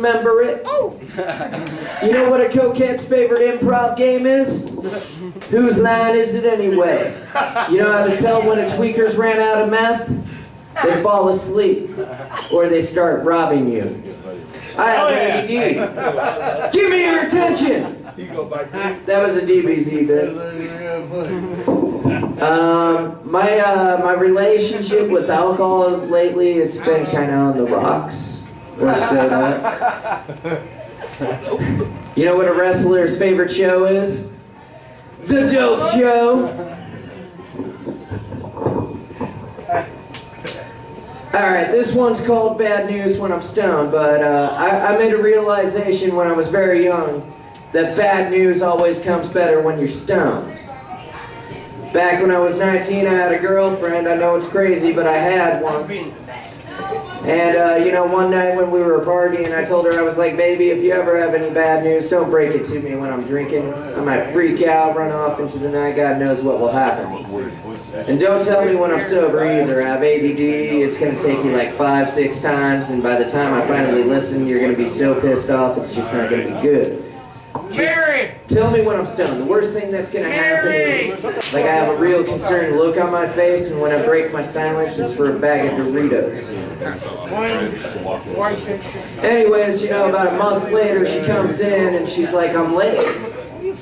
remember it. Oh. You know what a coquette's favorite improv game is? Whose line is it anyway? You know how to tell when a tweaker's ran out of meth? They fall asleep, or they start robbing you. I have ADD. Give me your attention! That was a DBZ bit. My relationship with alcohol is lately, it's been kind of on the rocks. Let's say that. You know what a wrestler's favorite show is? The Dope Show. Alright, this one's called Bad News When I'm Stoned, but I made a realization when I was very young that bad news always comes better when you're stoned. Back when I was 19, I had a girlfriend. I know it's crazy, but I had one. And, you know, one night when we were partying, I told her, I was like, baby, if you ever have any bad news, don't break it to me when I'm drinking. I might freak out, run off into the night, God knows what will happen. And don't tell me when I'm sober either. I have ADD, it's going to take you like 5-6 times, and by the time I finally listen, you're going to be so pissed off, it's just not going to be good. Just tell me when I'm stoned. The worst thing that's going to happen is, like, I have a real concerned look on my face, and when I break my silence, it's for a bag of Doritos. Anyways, you know, about a month later, she comes in, and she's like, I'm late.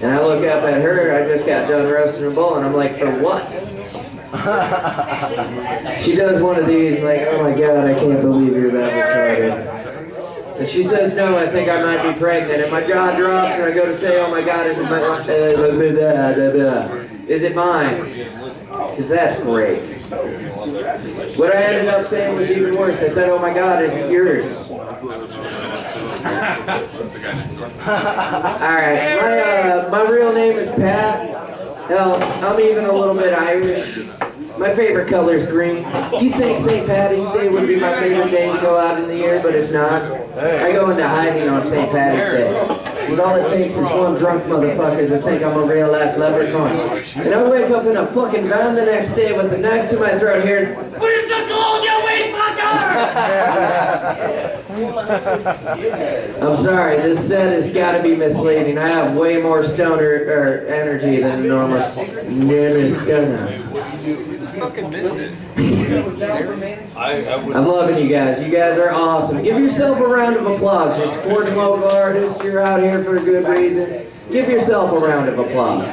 And I look up at her, I just got done roasting a bull, and I'm like, for what? She does one of these, like, oh my god, I can't believe you're that retarded. And she says, no, I think I might be pregnant. And my jaw drops, and I go to say, oh my god, is it mine? Because that's great. What I ended up saying was even worse. I said, oh my god, is it yours? Alright, my real name is Pat. Hell, I'm even a little bit Irish. My favorite color is green. You think St. Patty's Day would be my favorite day to go out in the year, but it's not. I go into hiding on St. Patty's Day. Because all it takes is one drunk motherfucker to think I'm a real life leprechaun. And I wake up in a fucking van the next day with a knife to my throat here. Where's the gold, you weed fucker? I'm sorry, this set has got to be misleading. I have way more stoner energy than a normal stoner. Fucking missed it. I'm loving you guys. You guys are awesome. Give yourself a round of applause. You're supporting local artists. You're out here for a good reason. Give yourself a round of applause.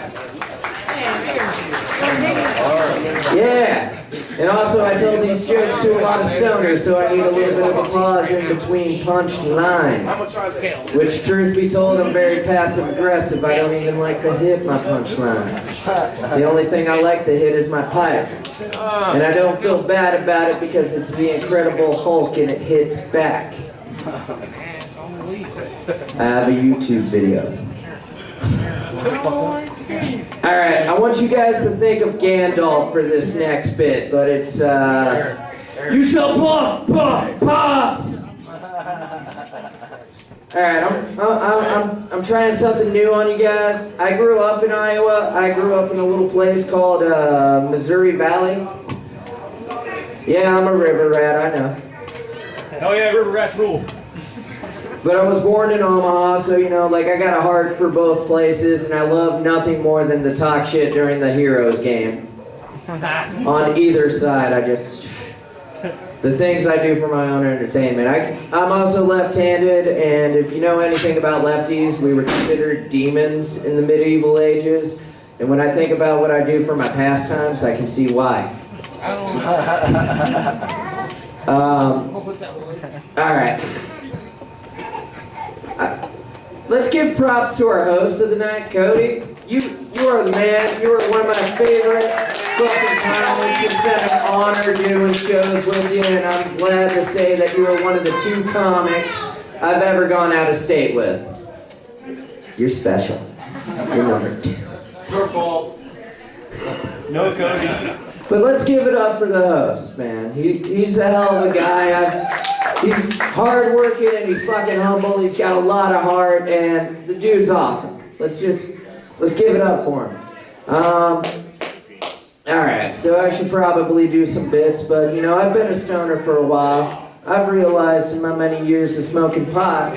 Yeah. And also, I tell these jokes to a lot of stoners, so I need a little bit of applause in between punched lines. Which, truth be told, I'm very passive-aggressive. I don't even like to hit my punch lines. The only thing I like to hit is my pipe. And I don't feel bad about it because it's the Incredible Hulk and it hits back. I have a YouTube video. Alright, I want you guys to think of Gandalf for this next bit, but it's, you shall puff, puff, pass! Alright, I'm trying something new on you guys. I grew up in Iowa. I grew up in a little place called, Missouri Valley. Yeah, I'm a river rat, I know. Hell yeah, river rats rule. But I was born in Omaha, so, you know, like, I got a heart for both places, and I love nothing more than to talk shit during the Heroes game. On either side, the things I do for my own entertainment. I'm also left-handed, and if you know anything about lefties, we were considered demons in the medieval ages, and when I think about what I do for my pastimes, I can see why. Alright. Let's give props to our host of the night, Cody. You are the man. You are one of my favorite fucking comics. It's been an honor doing shows with you, and I'm glad to say that you are one of the 2 comics I've ever gone out of state with. You're special. You're number 2. It's your fault. No, Cody. But let's give it up for the host, man. He's a hell of a guy. He's hard-working and he's fucking humble. He's got a lot of heart, and the dude's awesome. Let's give it up for him. Alright, so I should probably do some bits, but, you know, I've been a stoner for a while. I've realized in my many years of smoking pot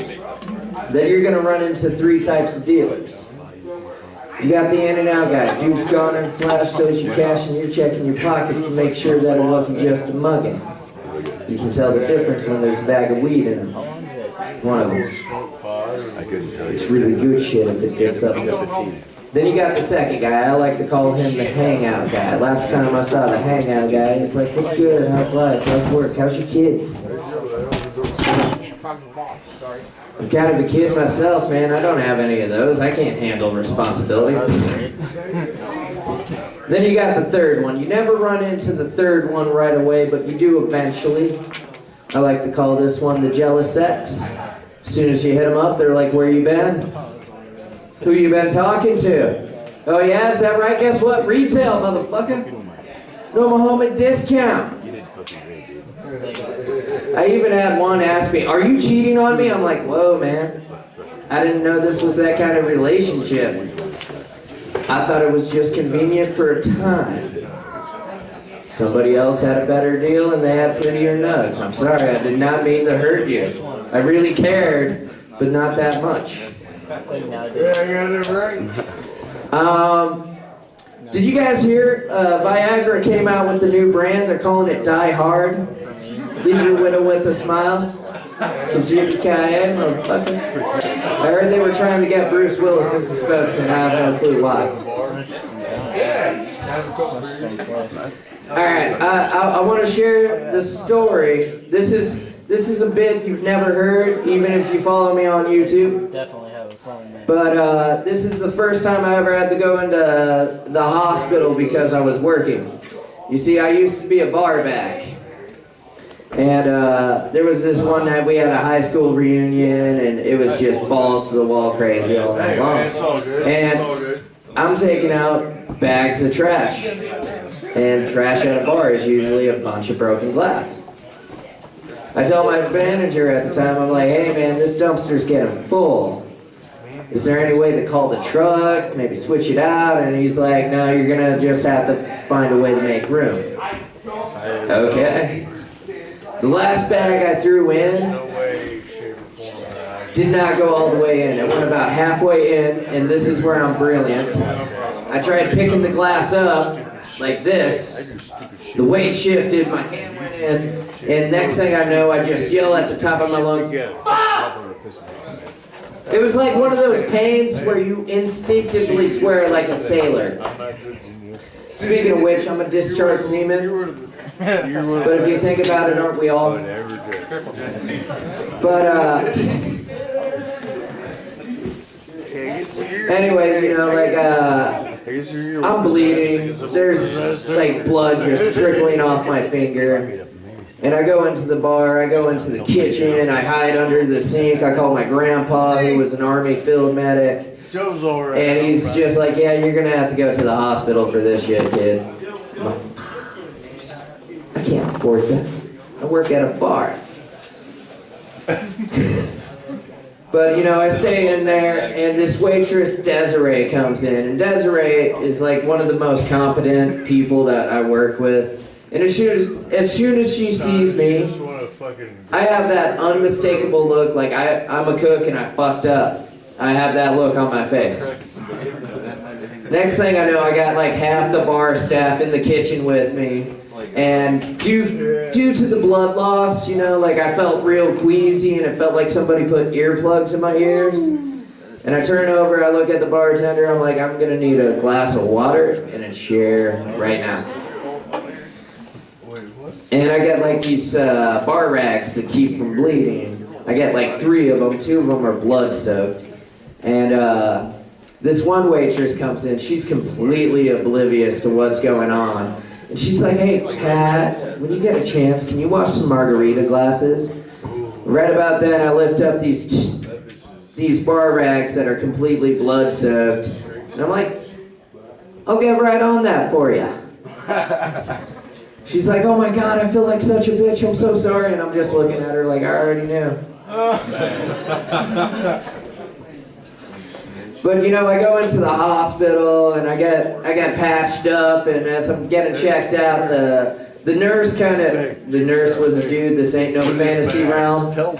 that you're gonna run into 3 types of dealers. You got the in and out guy. Dude's gone in flash, so as you cash in your check in your pockets to make sure that it wasn't just a mugging. You can tell the difference when there's a bag of weed in them. One of them. It's really good shit if it dips up to. Then you got the second guy. I like to call him the hangout guy. Last time I saw the hangout guy, he's like, "What's good? How's life? How's work? How's your kids?" I'm kind of a kid myself, man. I don't have any of those. I can't handle responsibility. Then you got the third one. You never run into the third one right away, but you do eventually. I like to call this one the jealous ex. As soon as you hit them up, they're like, "Where you been? Who you been talking to? Oh yeah, is that right? Guess what? Retail, motherfucker. No, my home at discount." I even had one ask me, "Are you cheating on me?" I'm like, "Whoa, man. I didn't know this was that kind of relationship. I thought it was just convenient for a time. Somebody else had a better deal and they had prettier nuts. I'm sorry, I did not mean to hurt you. I really cared, but not that much." Yeah, I got it right. Did you guys hear Viagra came out with the new brand? They're calling it Die Hard. Leave your widow with a smile. Cause you're the guy, motherfucker. I heard they were trying to get Bruce Willis as the spokesman. I have no clue why. Alright, I want to share the story. This is a bit you've never heard, even if you follow me on YouTube. Definitely have a phone, man. But this is the first time I ever had to go into the hospital because I was working. You see, I used to be a bar back. And there was this one night we had a high school reunion, and it was just balls to the wall crazy all night long. And I'm taking out bags of trash. And trash at a bar is usually a bunch of broken glass. I tell my manager at the time, I'm like, "Hey man, this dumpster's getting full. Is there any way to call the truck, maybe switch it out?" And he's like, "No, you're gonna just have to find a way to make room." Okay. The last bag I threw in did not go all the way in. It went about halfway in, and this is where I'm brilliant. I tried picking the glass up like this. The weight shifted, my hand went in, and next thing I know, I just yell at the top of my lungs, "Fuck!" It was like one of those pains where you instinctively swear like a sailor. Speaking of which, I'm a discharged seaman. But if you think about it, aren't we all? But, anyways, you know, like, I'm bleeding. There's, like, blood just trickling off my finger. And I go into the bar, I go into the kitchen, I hide under the sink. I call my grandpa, who was an Army field medic. And he's just like, "Yeah, you're gonna have to go to the hospital for this shit, kid." I can't afford that. I work at a bar. But, you know, I stay in there, and this waitress, Desiree, comes in. And Desiree is, like, one of the most competent people that I work with. And as soon as she sees me, I have that unmistakable look, like I'm a cook and I fucked up. I have that look on my face. Next thing I know, I got like half the bar staff in the kitchen with me. And due to the blood loss, you know, like I felt real queasy and it felt like somebody put earplugs in my ears. And I turn over, I look at the bartender, I'm like, "I'm gonna need a glass of water and a chair right now." And I get like these bar racks that keep from bleeding. I get like 3 of them, 2 of them are blood soaked. And this one waitress comes in, she's completely oblivious to what's going on. And she's like, "Hey, Pat, when you get a chance, can you wash some margarita glasses?" Right about then, I lift up these bar racks that are completely blood soaked. And I'm like, "I'll get right on that for you." She's like, "Oh my God, I feel like such a bitch, I'm so sorry." And I'm just looking at her like, I already knew. But you know, I go into the hospital and I get patched up, and as I'm getting checked out, The nurse was a dude. This ain't no fantasy realm. Tell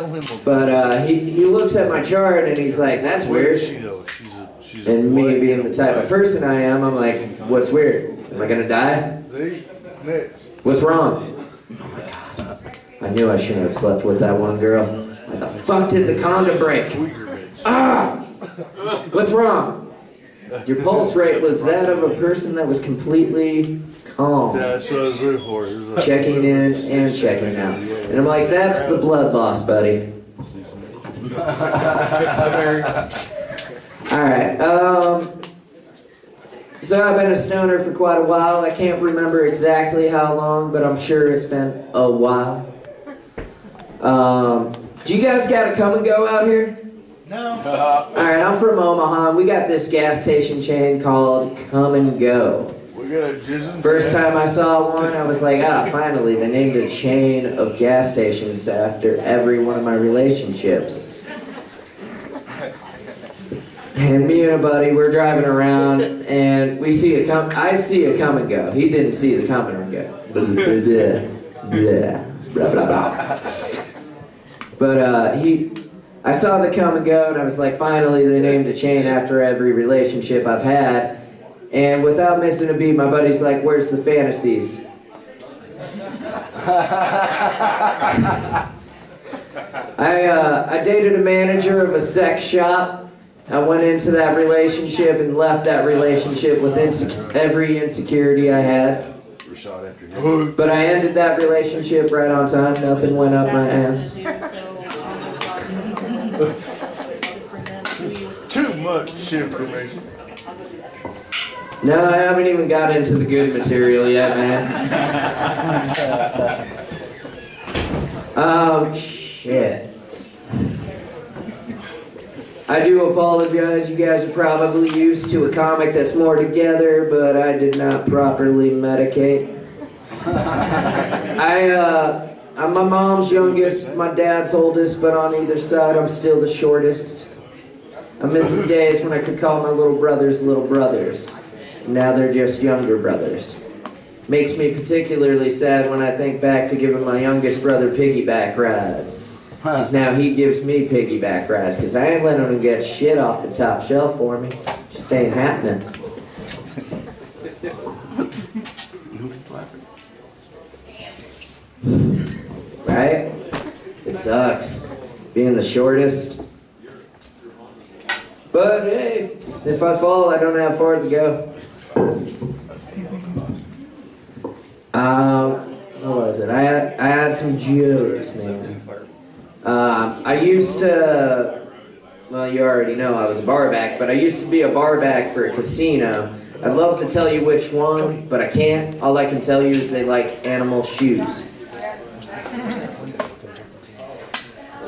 him. But he looks at my chart and he's like, "That's weird." She's And me being the type of person I am, I'm like, "What's weird? Am I gonna die? See? Snitch. What's wrong?" Oh my god! I knew I shouldn't have slept with that one girl. Why the fuck did the condom break? Ah! What's wrong? Your pulse rate was that of a person that was completely calm. Yeah, that's what I was looking for. Checking in and checking out. And I'm like, "That's the blood loss, buddy." Alright, so I've been a stoner for quite a while. I can't remember exactly how long, but I'm sure it's been a while. Do you guys got a come and go out here? No. Alright, I'm from Omaha. We got this gas station chain called Come and Go. We got a jizz. First time I saw one, I was like, "Ah, finally, they named a chain of gas stations after every one of my relationships." And me and a buddy, we're driving around, and I see a come and go. He didn't see the come and go. Blah, blah, blah, blah, blah. But I saw the come and go, and I was like, finally, they named a chain after every relationship I've had. And without missing a beat, my buddy's like, "Where's the fantasies?" I dated a manager of a sex shop. I went into that relationship and left that relationship with every insecurity I had. But I ended that relationship right on time. Nothing went up my ass. Too much information. No, I haven't even got into the good material yet, man. Oh, shit. I do apologize. You guys are probably used to a comic that's more together, but I did not properly medicate. I'm my mom's youngest, my dad's oldest, but on either side, I'm still the shortest. I miss the days when I could call my little brothers little brothers. Now they're just younger brothers. Makes me particularly sad when I think back to giving my youngest brother piggyback rides. Because now he gives me piggyback rides, because I ain't letting him get shit off the top shelf for me. Just ain't happening. Right? It sucks. Being the shortest. But hey, if I fall, I don't have far to go. What was it? I had some jokes, man. I used to, well, you already know I was a barback, but I used to be a barback for a casino. I'd love to tell you which one, but I can't. All I can tell you is they like animal shoes.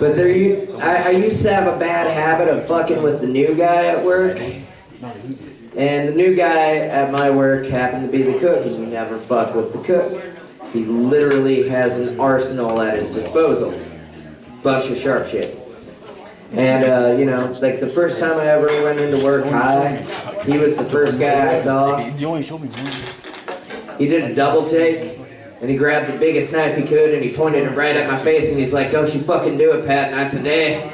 But I used to have a bad habit of fucking with the new guy at work. And the new guy at my work happened to be the cook, and you never fuck with the cook. He literally has an arsenal at his disposal. Bunch of sharp shit. And, you know, like the first time I ever went into work high, he was the first guy I saw. He did a double take, and he grabbed the biggest knife he could, and he pointed it right at my face, and he's like, "Don't you fucking do it, Pat, not today."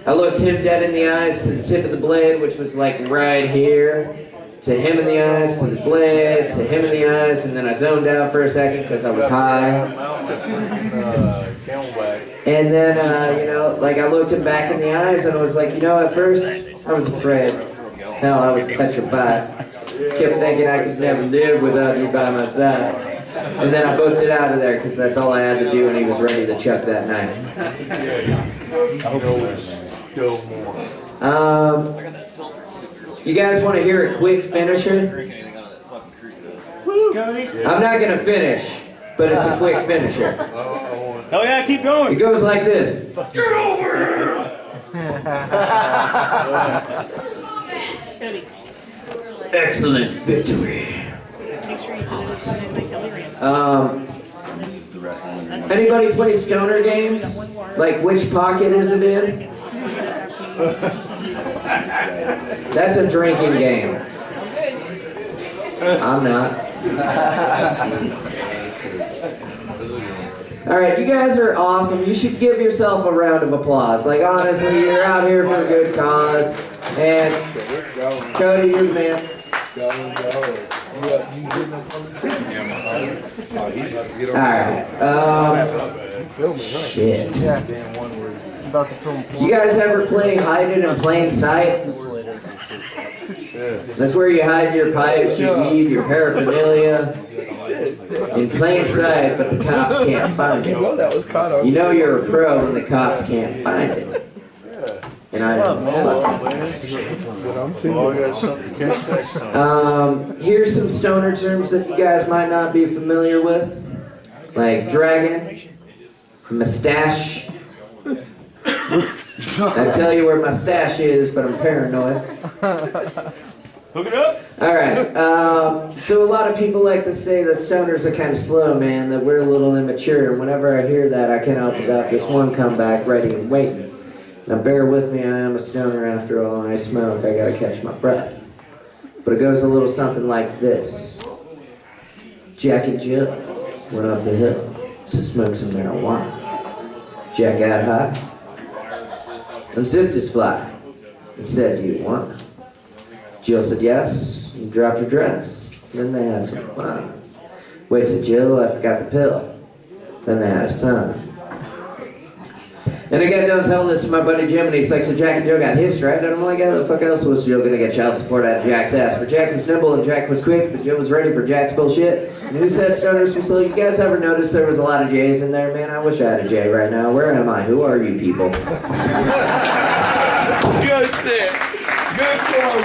I looked him dead in the eyes to the tip of the blade, which was like right here, to him in the eyes, to the blade, to him in the eyes, and then I zoned out for a second because I was high. And then, you know, like I looked him back in the eyes and I was like, you know, at first I was afraid. Hell, I was petrified. Kept thinking I could never live without you by my side. And then I booked it out of there because that's all I had to do, and he was ready to chuck that knife. You guys want to hear a quick finisher? I'm not going to finish, but it's a quick finisher. Oh yeah, keep going. It goes like this. Get over Cody. Excellent victory. Make sure you Anybody play stoner games? Like, which pocket is it in? That's a drinking game. I'm not. All right, you guys are awesome. You should give yourself a round of applause. Like, honestly, you're out here for a good cause. And Cody, you're the man. Alright, shit. You guys ever play hide it in plain sight? That's where you hide your pipes, your weed, your paraphernalia in plain sight, but the cops can't find it. You know you're a pro when the cops can't find it. And I here's some stoner terms that you guys might not be familiar with, like dragon, mustache. I tell you where my stash is, but I'm paranoid. Hook it up. Alright, so a lot of people like to say that stoners are kind of slow, man, that we're a little immature, and whenever I hear that, I can't help but got this one comeback ready and waiting. Now bear with me, I am a stoner after all, and I smoke, I gotta catch my breath. But it goes a little something like this. Jack and Jill went up the hill to smoke some marijuana. Jack got high, unzipped his fly, and said, "Do you want?" Jill said yes, and dropped her dress. Then they had some fun. Wait, said Jill, I forgot the pill. Then they had a son. And I got done telling this to my buddy Jim, and he's like, so Jack and Jill got hitched, right? And I'm like, yeah, the fuck else was Jill gonna get child support out of Jack's ass? For Jack was nimble and Jack was quick, but Jill was ready for Jack's bullshit. And who said stoners were slow? You guys ever notice there was a lot of J's in there? Man, I wish I had a J right now. Where am I? Who are you people? Good shit. Good call.